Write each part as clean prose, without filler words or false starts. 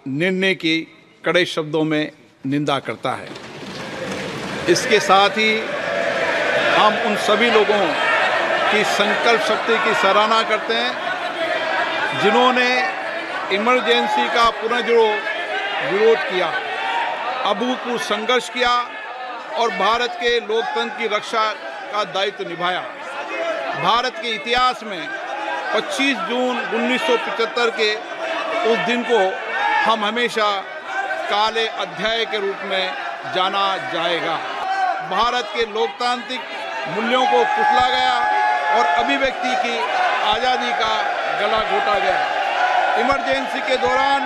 निर्णय की कड़े शब्दों में निंदा करता है। इसके साथ ही हम उन सभी लोगों की संकल्प शक्ति की सराहना करते हैं जिन्होंने इमरजेंसी का पुनर्जुड़ो विरोध किया, अभूतपूर्व संघर्ष किया और भारत के लोकतंत्र की रक्षा का दायित्व निभाया। भारत के इतिहास में 25 जून 1975 के उस दिन को हम हमेशा काले अध्याय के रूप में जाना जाएगा। भारत के लोकतांत्रिक मूल्यों को कुचला गया और अभिव्यक्ति की आज़ादी का गला घोटा गया। इमरजेंसी के दौरान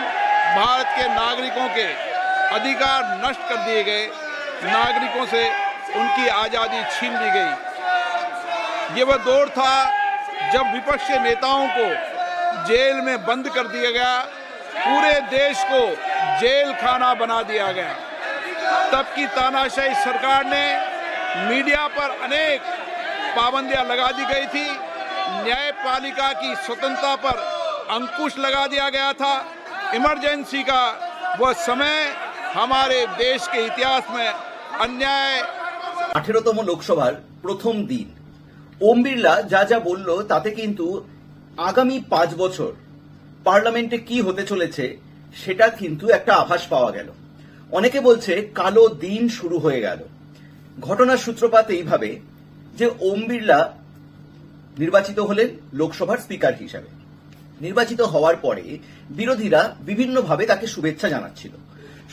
भारत के नागरिकों के अधिकार नष्ट कर दिए गए, नागरिकों से उनकी आज़ादी छीन ली गई। ये वह दौर था जब विपक्ष के नेताओं को जेल में बंद कर दिया गया, पूरे देश को जेल खाना बना दिया गया। तब की तानाशाही सरकार ने मीडिया पर अनेक पाबंदियां लगा दी गई थी, न्यायपालिका की स्वतंत्रता पर अंकुश लगा दिया गया था। इमरजेंसी का वह समय हमारे देश के इतिहास में अन्याय। 18তম লোকসভার প্রথম দিন ওম বিড়লা যা যা বলল তাতে কিন্তু আগামী 5 বছর পার্লামেন্টে কি হতে চলেছে সেটা কিন্তু একটা আভাস পাওয়া গেল। অনেকে বলছে কালো দিন শুরু হয়ে গেল। ঘটনার সূত্রপাত এইভাবে যে ওম বিড়লা নির্বাচিত হলেন লোকসভার স্পিকার হিসাবে। নির্বাচিত হওয়ার পরে বিরোধীরা বিভিন্নভাবে তাকে শুভেচ্ছা জানাচ্ছিল।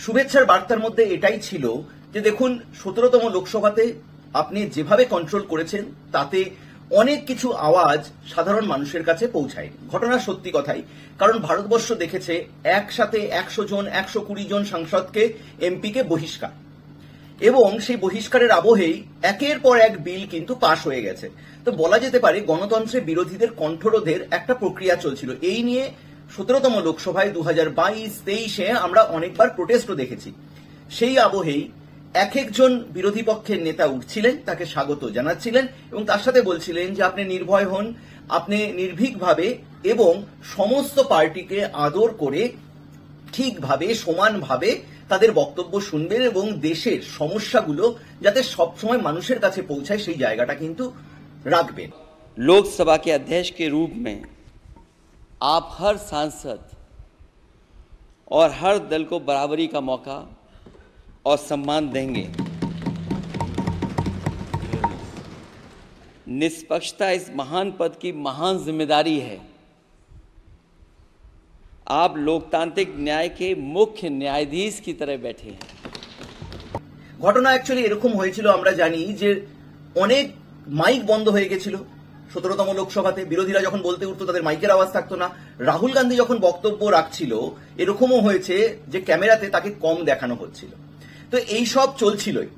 শুভেচ্ছার বার্তার মধ্যে এটাই ছিল যে দেখুন 17তম লোকসভাতে আপনি যেভাবে কন্ট্রোল করেছেন তাতে অনেক কিছু আওয়াজ সাধারণ মানুষের কাছে পৌঁছায়নি। ঘটনা সত্যি কথাই, কারণ ভারতবর্ষ দেখেছে একসাথে 100 জন 120 জন সাংসদকে এমপিকে বহিষ্কার, এবং সেই বহিষ্কারের আবহেই একের পর এক বিল কিন্তু পাশ হয়ে গেছে। তো বলা যেতে পারে গণতন্ত্রে বিরোধীদের কণ্ঠরোধের একটা প্রক্রিয়া চলছিল। এই নিয়ে 17তম লোকসভায় 2022-23-এ আমরা অনেকবার প্রোটেস্টও দেখেছি। সেই আবহেই এক একজন বিরোধী পক্ষের নেতা উঠছিলেন, তাকে স্বাগত জানাচ্ছিলেন এবং তার সাথে বলছিলেন যে আপনি নির্ভয় হন, আপনি নির্ভীকভাবে এবং সমস্ত পার্টিকে আদর করে ঠিকভাবে সমানভাবে তাদের বক্তব্য শুনবেন এবং দেশের সমস্যাগুলো যাতে সবসময় মানুষের কাছে পৌঁছায় সেই জায়গাটা কিন্তু রাখবেন। लोकसभा के अध्यक्ष के रूप में आप हर सांसद और हर दल को बराबरी का मौका और सम्मान देंगे। निष्पक्षता इस महान पद की महान जिम्मेदारी है। आप लोकतांत्रिक न्याय के मुख्य न्यायाधीश की तरह बैठे हैं। ঘটনা অ্যাকচুয়ালি এরকম হয়েছিল, আমরা জানি যে অনেক মাইক বন্ধ হয়ে গেছিল 17তম লোকসভাতে। বিরোধীরা যখন বলতে উঠতো তাদের মাইকের আওয়াজ থাকতো না। রাহুল গান্ধী যখন বক্তব্য রাখছিল এরকমও হয়েছে যে ক্যামেরাতে তাকে কম দেখানো হচ্ছিল। তো এই সব চলছিলই।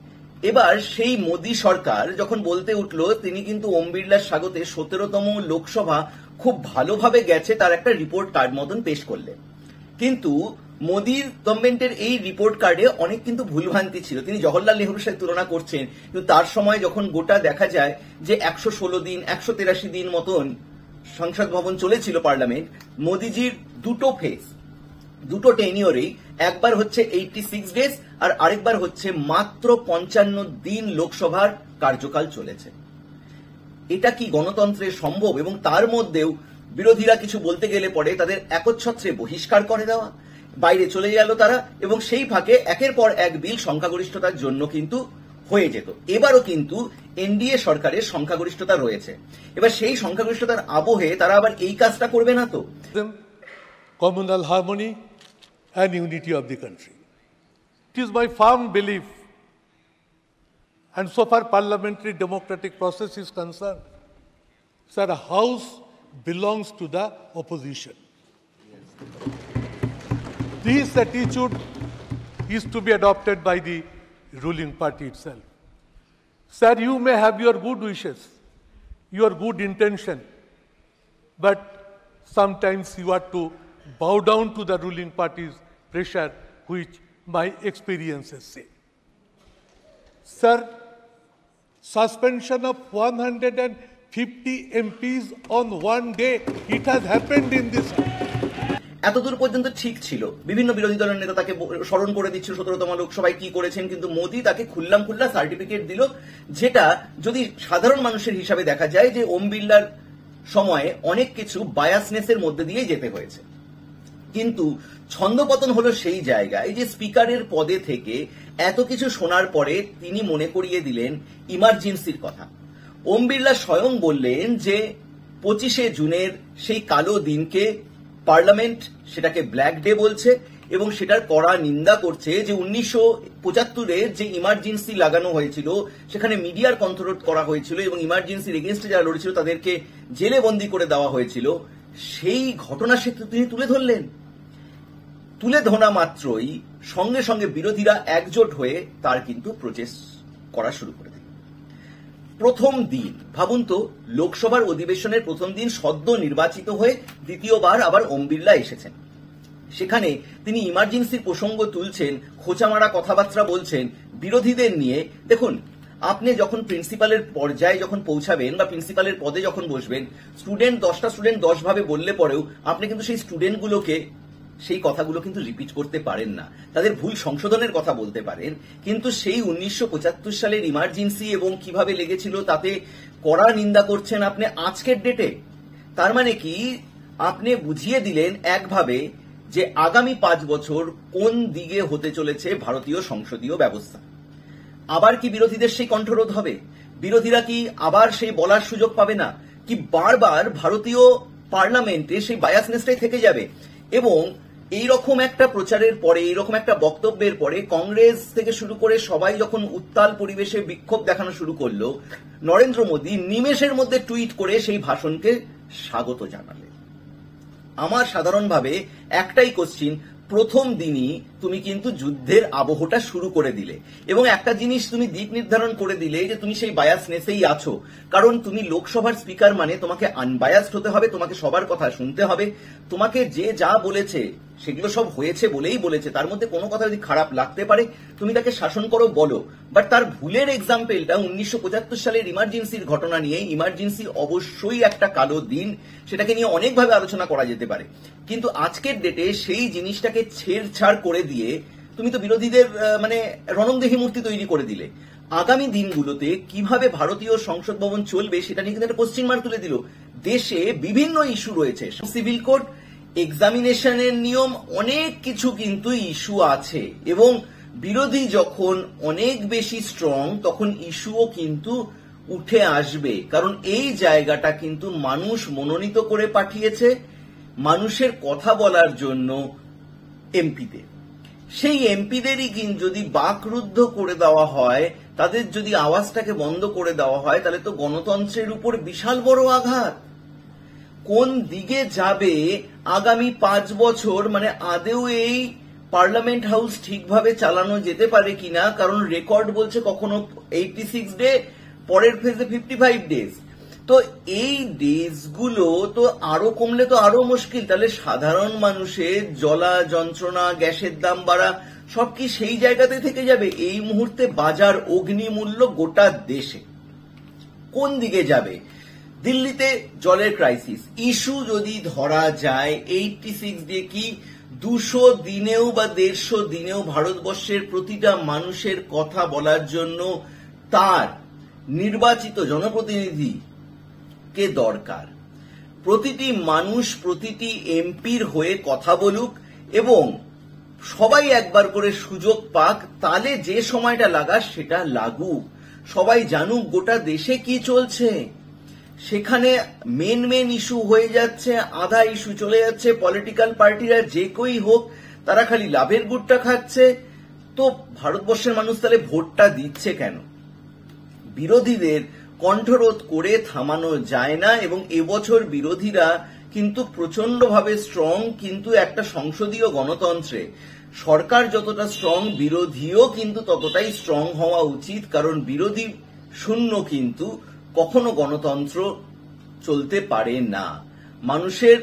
এবার সেই মোদী সরকার যখন বলতে উঠলো তিনি কিন্তু ওম বিড়লার স্বাগতে 17তম লোকসভা খুব ভালোভাবে গেছে তার একটা রিপোর্ট কার্ড মতন পেশ করলেন। কিন্তু মোদীর গভর্নমেন্টের এই রিপোর্ট কার্ডে অনেক কিন্তু ভুলভ্রান্তি ছিল। তিনি জওহরলাল নেহরুর সাথে তুলনা করছেন, কিন্তু তার সময় যখন গোটা দেখা যায় যে 116 দিন 183 দিন মতন সংসদ ভবন চলেছিল পার্লামেন্ট, মোদীজির দুটো ফেজ দুটো টেনিওরেই, একবার হচ্ছে 86 ডেজ আর আরেকবার হচ্ছে মাত্র 55 দিন লোকসভার কার্যকাল চলেছে। এটা কি গণতন্ত্রে সম্ভব? এবং তার মধ্যেও বিরোধীরা কিছু বলতে গেলে পরে তাদের একচ্ছত্রে বহিষ্কার করে দেওয়া, বাইরে চলে গেল তারা, এবং সেই ফাঁকে একের পর এক বিল সংখ্যাগরিষ্ঠতার জন্য কিন্তু হয়ে যেত। এবারও কিন্তু এনডিএ সরকারের সংখ্যাগরিষ্ঠতা রয়েছে। এবার সেই সংখ্যাগরিষ্ঠতার আবহে তারা আবার এই কাজটা করবে না তো? Communal harmony and unity of the country. It is my firm belief, and so far parliamentary democratic process is concerned, that a house belongs to the opposition. This attitude is to be adopted by the ruling party itself. Sir, you may have your good wishes, your good intention, but sometimes you have to bow down to the ruling party's pressure, which my experiences say. Sir, suspension of 150 MPs on one day, it has happened in this. এতদূর পর্যন্ত ঠিক ছিল। বিভিন্ন বিরোধী দলের নেতা তাকে স্মরণ করে দিচ্ছিল 17তম লোকসভায় কি করেছেন, কিন্তু মোদী তাকে খুল্লাম খুল্লা সার্টিফিকেট দিল, যেটা যদি সাধারণ মানুষের হিসাবে দেখা যায় যে ওম বিড়লার সময়ে অনেক কিছু বায়াসনেসের মধ্যে দিয়ে যেতে হয়েছে। কিন্তু ছন্দপতন হলো সেই জায়গায় যে স্পিকারের পদে থেকে এত কিছু শোনার পরে তিনি মনে করিয়ে দিলেন ইমার্জেন্সির কথা। ওম বিড়লা স্বয়ং বললেন যে 25শে জুনের সেই কালো দিনকে পার্লামেন্ট সেটাকে ব্ল্যাক ডে বলছে এবং সেটার কড়া নিন্দা করছে যে 1975-এর যে ইমার্জেন্সি লাগানো হয়েছিল সেখানে মিডিয়ার কন্ট্রোল করা হয়েছিল এবং ইমার্জেন্সির এগেনস্টে যারা লড়েছিল তাদেরকে জেলে বন্দী করে দেওয়া হয়েছিল, সেই ঘটনা সে তিনি তুলে ধরলেন। তুলে ধরা মাত্রই সঙ্গে সঙ্গে বিরোধীরা একজোট হয়ে তার কিন্তু প্রোটেস্ট করা শুরু করে দিল। প্রথম দিন ভাবুন তো, লোকসভার অধিবেশনের প্রথম দিন সদ্য নির্বাচিত হয়ে দ্বিতীয়বার আবার ওম বিড়লা এসেছেন। সেখানে তিনি ইমার্জেন্সির প্রসঙ্গ তুলছেন, খোঁচামারা কথাবার্তা বলছেন বিরোধীদের নিয়ে। দেখুন, আপনি যখন প্রিন্সিপালের পর্যায়ে যখন পৌঁছাবেন বা প্রিন্সিপালের পদে যখন বসবেন, 10টা স্টুডেন্ট 10 ভাবে বললে পরেও আপনি কিন্তু সেই স্টুডেন্টগুলোকে সেই কথাগুলো কিন্তু রিপিট করতে পারেন না, তাদের ভুল সংশোধনের কথা বলতে পারেন, কিন্তু সেই 1975 সালের ইমার্জেন্সি এবং কিভাবে লেগেছিল তাতে কড়া নিন্দা করছেন আপনি আজকের ডেটে। তার মানে কি, আপনি বুঝিয়ে দিলেন একভাবে যে আগামী 5 বছর কোন দিকে হতে চলেছে ভারতীয় সংসদীয় ব্যবস্থা। আবার কি বিরোধীদের সেই কণ্ঠরোধ হবে? বিরোধীরা কি আবার সেই বলার সুযোগ পাবে না? কি বারবার ভারতীয় পার্লামেন্টে সেই বায়াসনেসটাই থেকে যাবে? এবং এইরকম একটা প্রচারের পরে, এইরকম একটা বক্তব্যের পরে কংগ্রেস থেকে শুরু করে সবাই যখন উত্তাল পরিবেশে বিক্ষোভ দেখানো শুরু করলো, নরেন্দ্র মোদী নিমেষের মধ্যে টুইট করে সেই ভাষণকে স্বাগত জানালেন। আমার সাধারণভাবে একটাই কোশ্চিন, প্রথম দিনই তুমি কিন্তু যুদ্ধের আবহটা শুরু করে দিলে এবং একটা জিনিস তুমি দিক নির্ধারণ করে দিলে যে তুমি সেই বায়াসনেসেই আছো, কারণ তুমি লোকসভার স্পিকার মানে তোমাকে আনবায়াসড হতে হবে, তোমাকে সবার কথা শুনতে হবে, তোমাকে যে যা বলেছে সেগুলো সব হয়েছে বলেই বলেছে, তার মধ্যে কোনো কথা যদি খারাপ লাগতে পারে তুমি তাকে শাসন করো বলো। বাট তার ভুলের এক্সাম্পলটা 1975 সালের ইমার্জেন্সির ঘটনা নিয়ে। ইমার্জেন্সি অবশ্যই একটা কালো দিন, সেটাকে নিয়ে অনেকভাবে আলোচনা করা যেতে পারে, কিন্তু আজকের ডেটে সেই জিনিসটাকে ছেড়ছাড় করে দিয়ে তুমি তো বিরোধীদের মানে রণংদেহী মূর্তি তৈরি করে দিলে। আগামী দিনগুলোতে কিভাবে ভারতীয় সংসদ ভবন চলবে সেটা নিয়ে কিন্তু একটা কোশ্চেন মার্ক তুলে দিল। দেশে বিভিন্ন ইস্যু রয়েছে, সিভিল কোড, এক্সামিনেশনের নিয়ম, অনেক কিছু কিন্তু ইস্যু আছে এবং বিরোধী যখন অনেক বেশি স্ট্রং তখন ইস্যুও কিন্তু উঠে আসবে, কারণ এই জায়গাটা কিন্তু মানুষ মনোনীত করে পাঠিয়েছে মানুষের কথা বলার জন্য এমপিদের। সেই এমপিদেরই কিন্তু যদি বাকরুদ্ধ করে দেওয়া হয়, তাদের যদি আওয়াজটাকে বন্ধ করে দেওয়া হয়, তাহলে তো গণতন্ত্রের উপর বিশাল বড় আঘাত। কোন দিকে যাবে আগামী 5 বছর, মানে আদেও এই পার্লামেন্ট হাউস ঠিকভাবে চালানো যেতে পারে কিনা, কারণ রেকর্ড বলছে কখনো 86 ডে, পরের ফেজে 55 ডেজ। তো এই ডেজগুলো তো আরো কমলে তো আরো মুশকিল। তাহলে সাধারণ মানুষের জ্বলা যন্ত্রণা, গ্যাসের দাম বাড়া সব কি সেই জায়গাতে থেকে যাবে? এই মুহূর্তে বাজার অগ্নিমূল্য গোটা দেশে কোন দিকে যাবে? দিল্লিতে জলের ক্রাইসিস ইস্যু যদি ধরা যায়, 86 দিয়ে কি 200 দিনেও বা 150 দিনেও ভারতবর্ষের প্রতিটা মানুষের কথা বলার জন্য তার নির্বাচিত জনপ্রতিনিধি কে দরকার। প্রতিটি মানুষ প্রতিটি এমপির হয়ে কথা বলুক এবং সবাই একবার করে সুযোগ পাক, তাহলে যে সময়টা লাগার সেটা লাগুক, সবাই জানুক গোটা দেশে কি চলছে। সেখানে মেন ইস্যু হয়ে যাচ্ছে, আধা ইস্যু চলে যাচ্ছে, পলিটিক্যাল পার্টিরা যে কেউই হোক তারা খালি লাভের গুড়টা খাচ্ছে। তো ভারতবর্ষের মানুষ তাহলে ভোটটা দিচ্ছে কেন? বিরোধীদের কণ্ঠরোধ করে থামানো যায় না এবং এবছর বিরোধীরা কিন্তু প্রচন্ডভাবে স্ট্রং, কিন্তু একটা সংসদীয় গণতন্ত্রে সরকার যতটা স্ট্রং বিরোধীও কিন্তু ততটাই স্ট্রং হওয়া উচিত, কারণ বিরোধী শূন্য কিন্তু কখনো গণতন্ত্র চলতে পারে না, মানুষের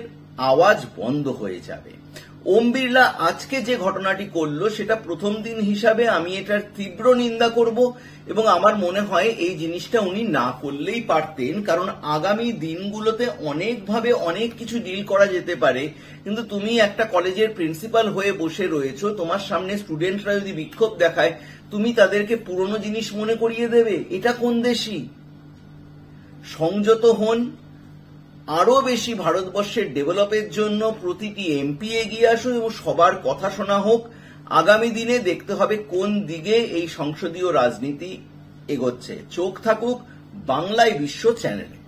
আওয়াজ বন্ধ হয়ে যাবে। ওম বিড়লা আজকে যে ঘটনাটি করলো সেটা প্রথম দিন হিসাবে আমি এটার তীব্র নিন্দা করব এবং আমার মনে হয় এই জিনিসটা উনি না করলেই পারতেন, কারণ আগামী দিনগুলোতে অনেকভাবে অনেক কিছু ডিল করা যেতে পারে। কিন্তু তুমি একটা কলেজের প্রিন্সিপাল হয়ে বসে রয়েছো, তোমার সামনে স্টুডেন্টরা যদি বিক্ষোভ দেখায় তুমি তাদেরকে পুরনো জিনিস মনে করিয়ে দেবে? এটা কোন দেশি? সংযত হন, আরো বেশি ভারতবর্ষের ডেভেলপের জন্য প্রতিটি এমপি এগিয়ে আসুন এবং সবার কথা শোনা হোক। আগামী দিনে দেখতে হবে কোন দিকে এই সংসদীয় রাজনীতি এগোচ্ছে। চোখ থাকুক বাংলায় বিশ্ব চ্যানেলে।